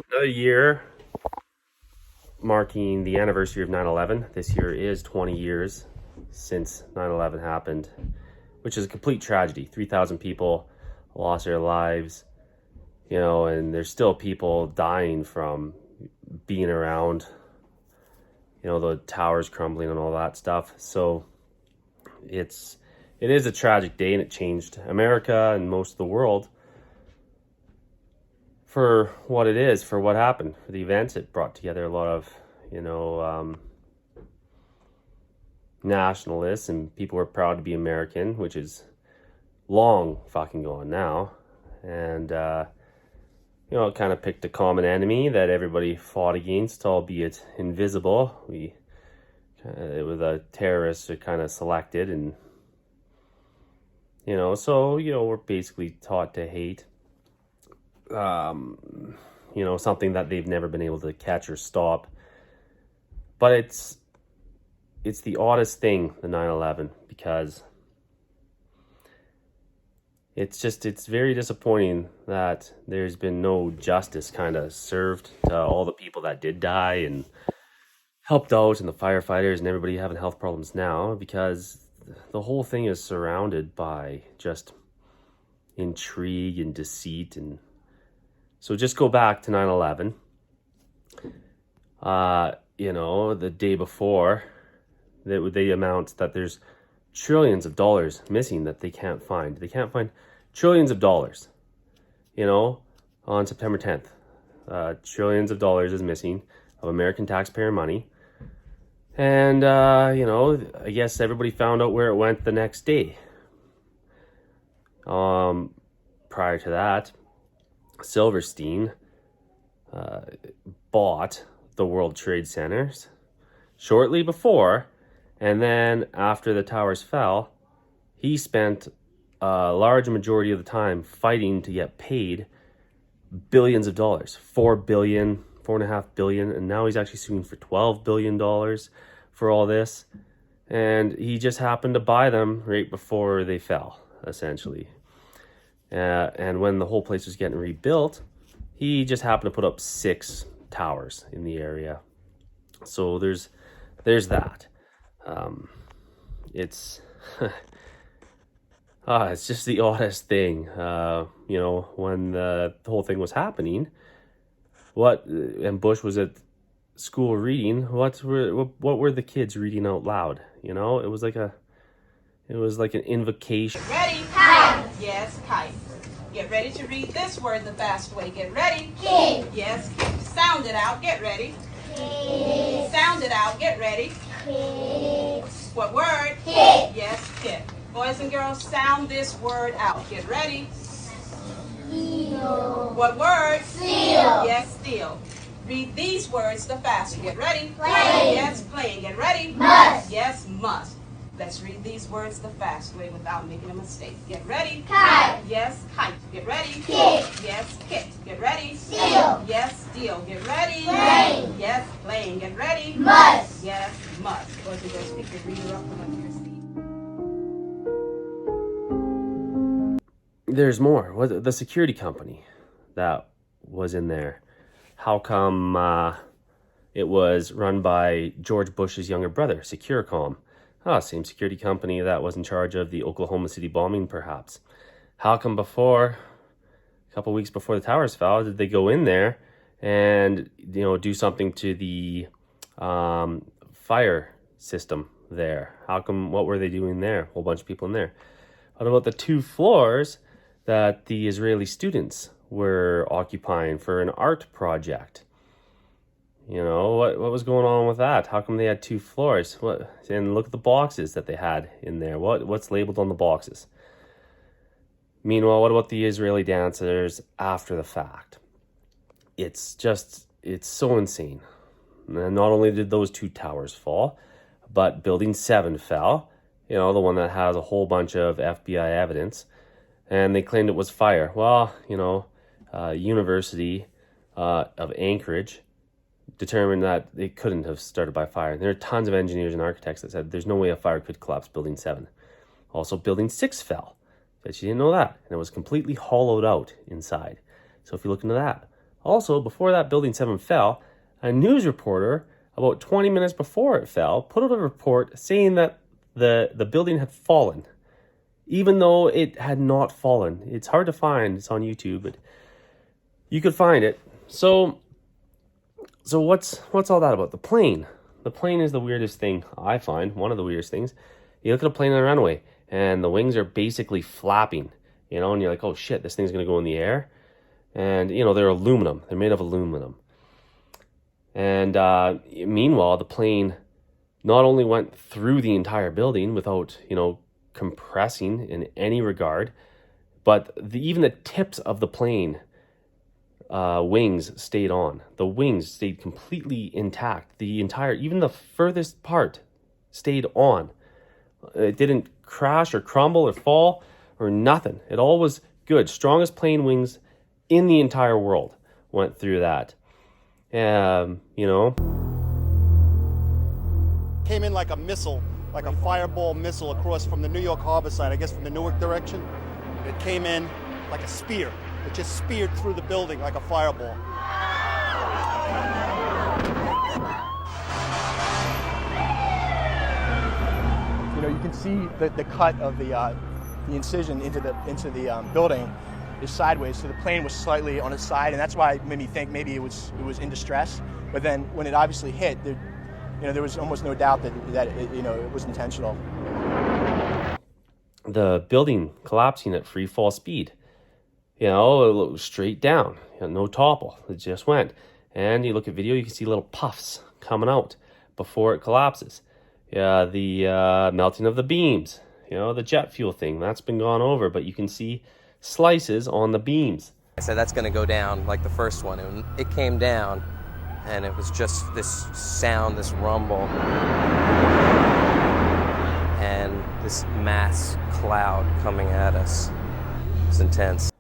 Another year marking the anniversary of 9/11. This year is 20 years since 9/11 happened, which is a complete tragedy. 3,000 people lost their lives, and there's still people dying from being around, the towers crumbling and all that stuff. So it is a tragic day, and it changed America and most of the world for what it is, for what happened, for the events. It brought together a lot of, nationalists, and people were proud to be American, which is long fucking gone now. And, it kind of picked a common enemy that everybody fought against, albeit invisible. It was a terrorist that kind of selected, and, we're basically taught to hate something that they've never been able to catch or stop. But it's the oddest thing, the 9/11, because it's very disappointing that there's been no justice kind of served to all the people that did die and helped out, and the firefighters and everybody having health problems now, because the whole thing is surrounded by just intrigue and deceit. And so just go back to 9/11. The day before, they announced that there's trillions of dollars missing that they can't find. They can't find trillions of dollars, on September 10th. Trillions of dollars is missing of American taxpayer money. And, I guess everybody found out where it went the next day. Prior to that, Silverstein bought the World Trade Centers shortly before, and then after the towers fell, he spent a large majority of the time fighting to get paid billions of dollars, $4.5 billion, and now he's actually suing for $12 billion for all this. And he just happened to buy them right before they fell, essentially. And when the whole place was getting rebuilt, he just happened to put up 6 towers in the area. So there's that. It's it's just the oddest thing. When the whole thing was happening, and Bush was at school reading, what were the kids reading out loud? It was like an invocation. Ready? Kite. Yes, kite. Get ready to read this word the fast way. Get ready. Kid. Yes, kid. Sound it out. Get ready. Kid. Sound it out. Get ready. Kid. What word? Kid. Yes, kid. Boys and girls, sound this word out. Get ready. Seal. What word? Seal. Yes, steel. Read these words the fast way. Get ready. Play. Yes, playing. Get ready. Must. Yes, must. Let's read these words the fast way without making a mistake. Get ready. Kite. Yes, kite. Get ready. Kit. Yes, kit. Get ready. Seal. Yes, steel. Get ready. Plane. Yes, plane. Get ready. Must. Yes, must. Boys and girls, pick your reader up from under your seat. There's more. What the security company that was in there? How come it was run by George Bush's younger brother, Securicom? Same security company that was in charge of the Oklahoma City bombing, perhaps. How come a couple weeks before the towers fell, did they go in there and do something to the fire system there? How come? What were they doing there? A whole bunch of people in there. What about the 2 floors that the Israeli students were occupying for an art project? What was going on with that? How come they had 2 floors? And look at the boxes that they had in there. What's labeled on the boxes? Meanwhile, what about the Israeli dancers after the fact? It's so insane. And not only did those 2 towers fall, but Building 7 fell, the one that has a whole bunch of FBI evidence, and they claimed it was fire. Well, University of Anchorage determined that it couldn't have started by fire. There are tons of engineers and architects that said there's no way a fire could collapse Building 7. Also, Building 6 fell. Said she didn't know that, and it was completely hollowed out inside. So if you look into that, Also, before that Building 7 fell, a news reporter, about 20 minutes before it fell, put out a report saying that the building had fallen, even though it had not fallen. It's hard to find. It's on YouTube, but you could find it. So what's all that about? The plane. The plane is the weirdest thing I find. One of the weirdest things. You look at a plane on a runway, and the wings are basically flapping, and you're like, oh shit, this thing's going to go in the air. And, they're aluminum. They're made of aluminum. And meanwhile, the plane not only went through the entire building without, compressing in any regard, but even the tips of the plane wings stayed on. The wings stayed completely intact. Even the furthest part stayed on. It didn't crash or crumble or fall or nothing. It all was good. Strongest plane wings in the entire world went through that. Came in like a missile, like a fireball missile across from the New York Harbor side, I guess from the Newark direction. It came in like a spear. It just speared through the building like a fireball. You can see the cut of the incision into the building is sideways, so the plane was slightly on its side, and that's why it made me think maybe it was in distress. But then when it obviously hit, there was almost no doubt that it was intentional. The building collapsing at free fall speed. Straight down, no topple. It just went. And you look at video, you can see little puffs coming out before it collapses. The melting of the beams, the jet fuel thing, that's been gone over, but you can see slices on the beams. I said that's going to go down like the first one, and it came down, and it was just this sound, this rumble, and this mass cloud coming at us. It was intense.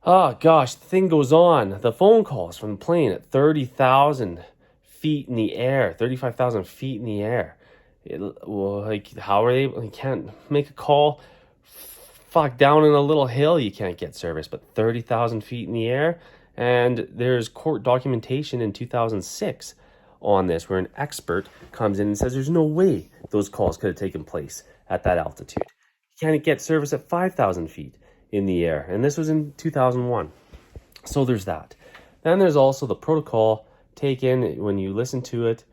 Oh gosh, the thing goes on. The phone calls from the plane at 30,000 feet in the air, 35,000 feet in the air. How are they? You can't make a call. Down in a little hill, you can't get service, but 30,000 feet in the air. And there's court documentation in 2006 on this, where an expert comes in and says there's no way those calls could have taken place at that altitude. You can't get service at 5,000 feet in the air. And this was in 2001. So there's that. Then there's also the protocol taken when you listen to it,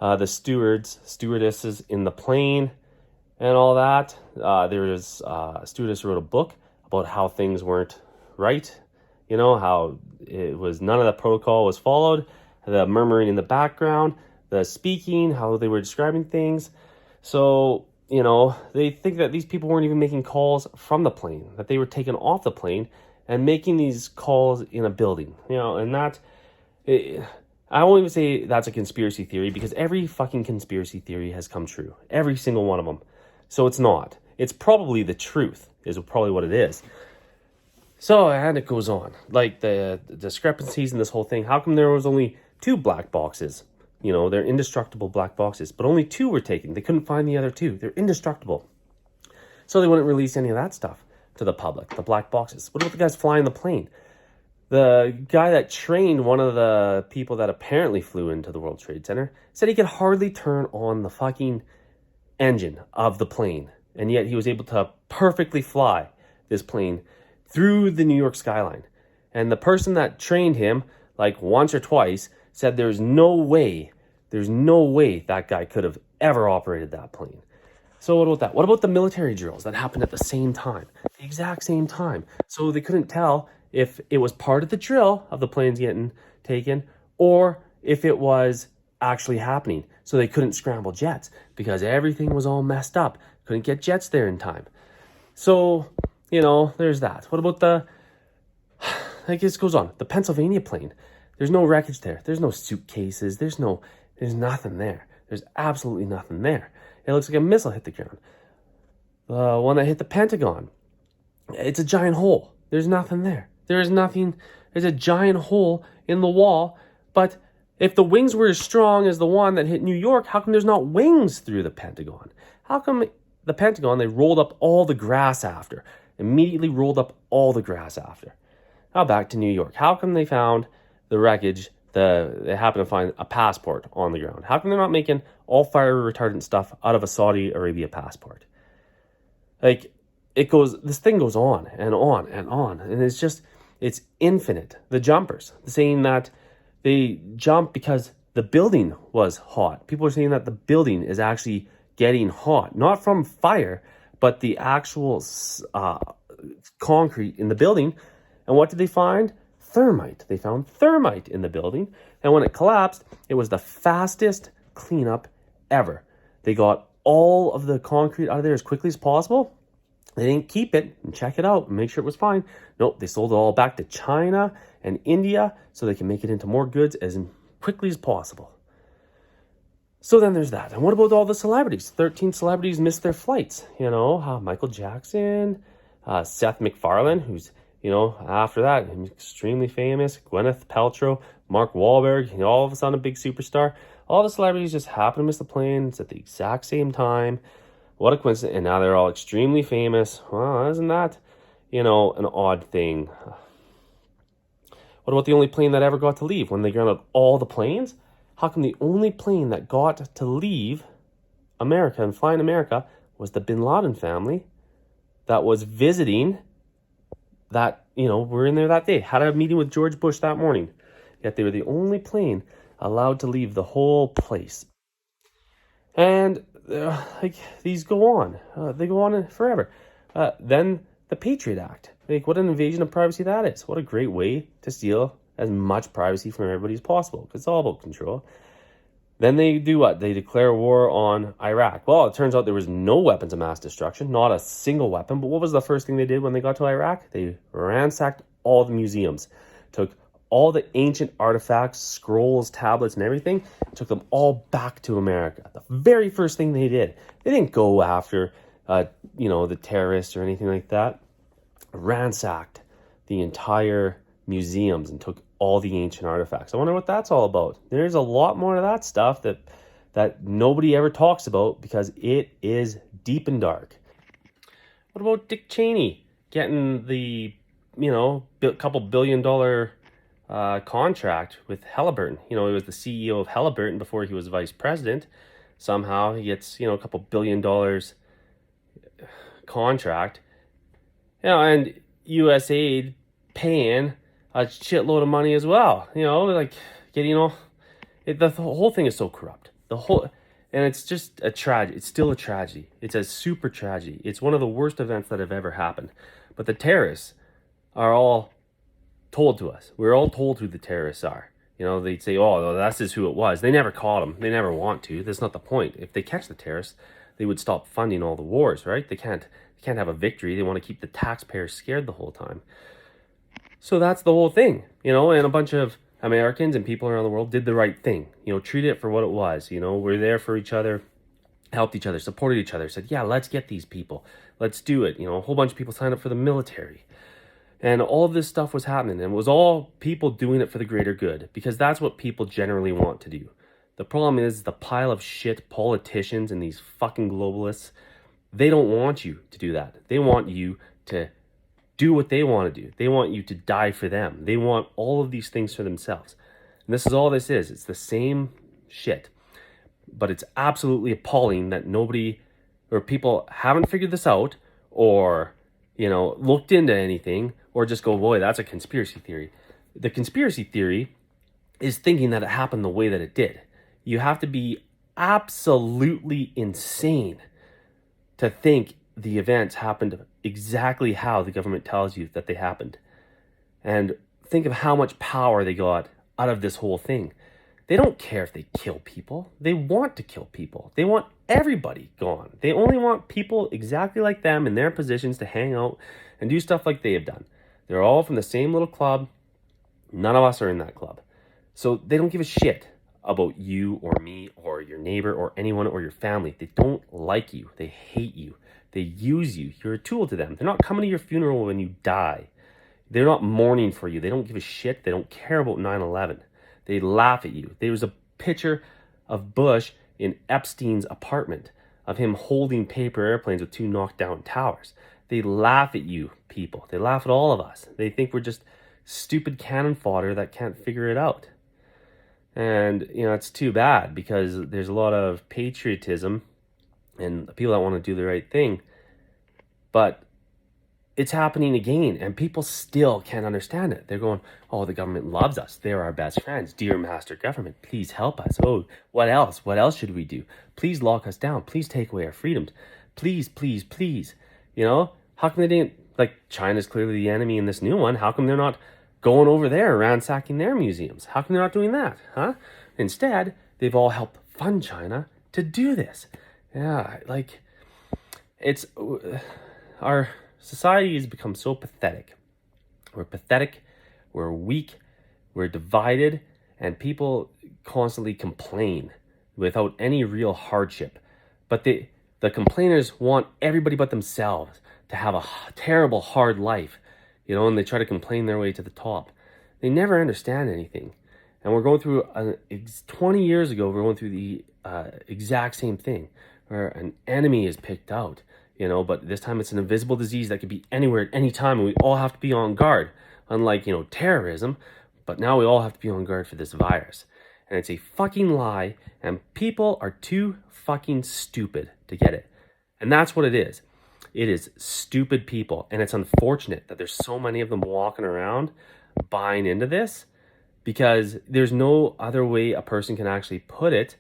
the stewardesses in the plane and all that. There's a stewardess wrote a book about how things weren't right. How it was, none of the protocol was followed, the murmuring in the background, the speaking, how they were describing things. So, they think that these people weren't even making calls from the plane, that they were taken off the plane and making these calls in a building, and that, I won't even say that's a conspiracy theory, because every fucking conspiracy theory has come true. Every single one of them. So it's not. It's probably the truth, is probably what it is. So, and it goes on. Like the discrepancies in this whole thing. How come there was only 2 black boxes? They're indestructible black boxes, but only 2 were taken. They couldn't find the other 2. They're indestructible. So they wouldn't release any of that stuff to the public, the black boxes. What about the guys flying the plane? The guy that trained one of the people that apparently flew into the World Trade Center said he could hardly turn on the fucking engine of the plane. And yet he was able to perfectly fly this plane through the New York skyline. And the person that trained him, like once or twice, said there's no way that guy could have ever operated that plane. So what about that? What about the military drills that happened at the same time? The exact same time. So they couldn't tell if it was part of the drill of the planes getting taken or if it was actually happening. So they couldn't scramble jets because everything was all messed up. Couldn't get jets there in time. So, there's that. What about this goes on. The Pennsylvania plane. There's no wreckage there. There's no suitcases. There's nothing there. There's absolutely nothing there. It looks like a missile hit the ground. The one that hit the Pentagon. It's a giant hole. There's nothing there. There is nothing. There's a giant hole in the wall. But if the wings were as strong as the one that hit New York, how come there's not wings through the Pentagon? How come the Pentagon, they rolled up all the grass after? Immediately rolled up all the grass after. Now back to New York. How come they found the wreckage, they happen to find a passport on the ground. How come they're not making all fire retardant stuff out of a Saudi Arabia passport? Like, this thing goes on and on and on. And it's infinite. The jumpers, saying that they jump because the building was hot. People are saying that the building is actually getting hot, not from fire, but the actual concrete in the building. And what did they find? Thermite. They found thermite in the building. And when it collapsed, it was the fastest cleanup ever. They got all of the concrete out of there as quickly as possible. They didn't keep it and check it out and make sure it was fine. Nope, they sold it all back to China and India so they can make it into more goods as quickly as possible. So then there's that. And what about all the celebrities? 13 celebrities missed their flights. Michael Jackson, Seth MacFarlane, who's, after that, extremely famous, Gwyneth Paltrow, Mark Wahlberg, all of a sudden a big superstar. All the celebrities just happen to miss the planes at the exact same time. What a coincidence. And now they're all extremely famous. Well, isn't that, an odd thing? What about the only plane that ever got to leave? When they grounded all the planes? How come the only plane that got to leave America and fly in America was the Bin Laden family that was visiting that, were in there that day, had a meeting with George Bush that morning. Yet they were the only plane allowed to leave the whole place. And these go on. They go on forever. Then the Patriot Act. What an invasion of privacy that is. What a great way to steal as much privacy from everybody as possible, because it's all about control. Then they do what? They declare war on Iraq. Well, it turns out there was no weapons of mass destruction, not a single weapon. But what was the first thing they did when they got to Iraq? They ransacked all the museums, took all the ancient artifacts, scrolls, tablets, and everything, took them all back to America. The very first thing they did. They didn't go after, the terrorists or anything like that. Ransacked the entire museums and took all the ancient artifacts. I wonder what that's all about. There's a lot more of that stuff that nobody ever talks about because it is deep and dark. What about Dick Cheney getting the, couple $1 billion contract with Halliburton? He was the CEO of Halliburton before he was vice president. Somehow he gets, a couple $1 billion contract. And USAID paying a shitload of money as well. The whole thing is so corrupt. And it's just a tragedy. It's still a tragedy. It's a super tragedy. It's one of the worst events that have ever happened. But the terrorists are all told to us. We're all told who the terrorists are. They'd say, oh, that's just who it was. They never caught them. They never want to. That's not the point. If they catch the terrorists, they would stop funding all the wars, right? They can't have a victory. They want to keep the taxpayers scared the whole time. So that's the whole thing, and a bunch of Americans and people around the world did the right thing, treat it for what it was. We're there for each other, helped each other, supported each other, said, yeah, let's get these people. Let's do it. A whole bunch of people signed up for the military. And all of this stuff was happening, and it was all people doing it for the greater good, because that's what people generally want to do. The problem is the pile of shit politicians and these fucking globalists, they don't want you to do that. They want you to do what they want to do. They want you to die for them. They want all of these things for themselves. And this is all this is. It's the same shit. But it's absolutely appalling that nobody or people haven't figured this out or, looked into anything or just go, boy, that's a conspiracy theory. The conspiracy theory is thinking that it happened the way that it did. You have to be absolutely insane to think the events happened exactly how the government tells you that they happened. And think of how much power they got out of this whole thing. They don't care if they kill people. They want to kill people. They want everybody gone. They only want people exactly like them in their positions to hang out and do stuff like they have done. They're all from the same little club. None of us are in that club. So they don't give a shit about you or me or your neighbor or anyone or your family. They don't like you. They hate you. They use you. You're a tool to them. They're not coming to your funeral when you die. They're not mourning for you. They don't give a shit. They don't care about 9/11. They laugh at you. There was a picture of Bush in Epstein's apartment of him holding paper airplanes with 2 knocked down towers. They laugh at you people. They laugh at all of us. They think we're just stupid cannon fodder that can't figure it out. And, it's too bad because there's a lot of patriotism and people that want to do the right thing. But it's happening again, and people still can't understand it. They're going, oh, the government loves us. They're our best friends. Dear master government, please help us. Oh, what else? What else should we do? Please lock us down. Please take away our freedoms. Please, please, please. How come they didn't, like, China's clearly the enemy in this new one. How come they're not going over there, ransacking their museums? How come they're not doing that, huh? Instead, they've all helped fund China to do this. Yeah, like, it's, our society has become so pathetic. We're pathetic, we're weak, we're divided, and people constantly complain without any real hardship. But the complainers want everybody but themselves to have a terrible, hard life, and they try to complain their way to the top. They never understand anything. And we're going through, 20 years ago, we're going through the exact same thing, where an enemy is picked out, but this time it's an invisible disease that could be anywhere at any time, and we all have to be on guard. Unlike, terrorism, but now we all have to be on guard for this virus. And it's a fucking lie, and people are too fucking stupid to get it. And that's what it is. It is stupid people, and it's unfortunate that there's so many of them walking around buying into this, because there's no other way a person can actually put it.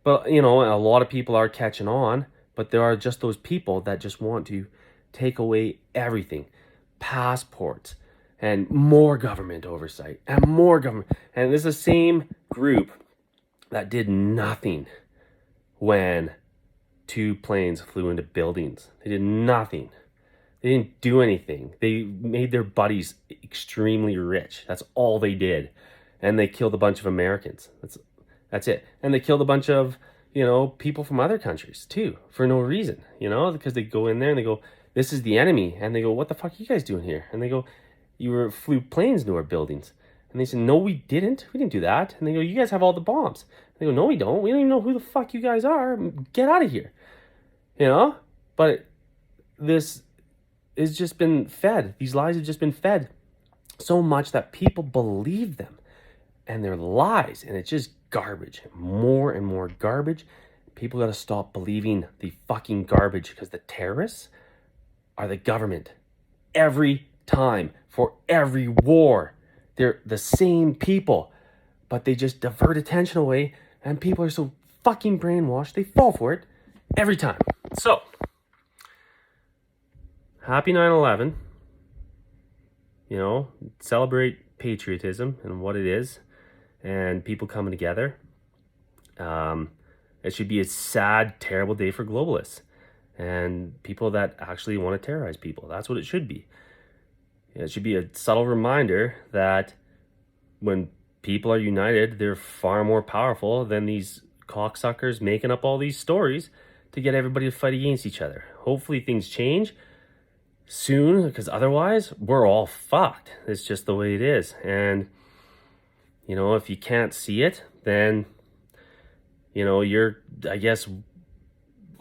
But, a lot of people are catching on, but there are just those people that just want to take away everything. Passports, and more government oversight, and more government. And this is the same group that did nothing when 2 planes flew into buildings. They did nothing. They didn't do anything. They made their buddies extremely rich. That's all they did. And they killed a bunch of Americans. That's it. And they killed a bunch of, people from other countries too, for no reason, because they go in there and they go, this is the enemy. And they go, what the fuck are you guys doing here? And they go, flew planes into our buildings. And they said, no, we didn't. We didn't do that. And they go, you guys have all the bombs. And they go, no, we don't. We don't even know who the fuck you guys are. Get out of here. But this has just been fed. These lies have just been fed so much that people believe them. And they're lies. And it's just garbage. More and more garbage. People got to stop believing the fucking garbage, because the terrorists are the government. Every time, for every war, they're the same people, but they just divert attention away, and people are so fucking brainwashed, they fall for it every time. So, happy 9/11. Celebrate patriotism and what it is, and people coming together. It should be a sad, terrible day for globalists and people that actually want to terrorize people. That's what it should be. It should be a subtle reminder that when people are united, they're far more powerful than these cocksuckers making up all these stories to get everybody to fight against each other. Hopefully things change soon, because otherwise we're all fucked. It's just the way it is. And, if you can't see it, then, you're, I guess,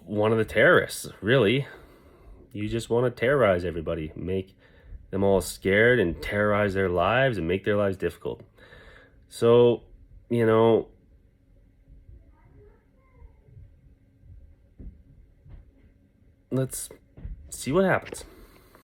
one of the terrorists, really. You just want to terrorize everybody, make them all scared and terrorize their lives and make their lives difficult. So, let's see what happens.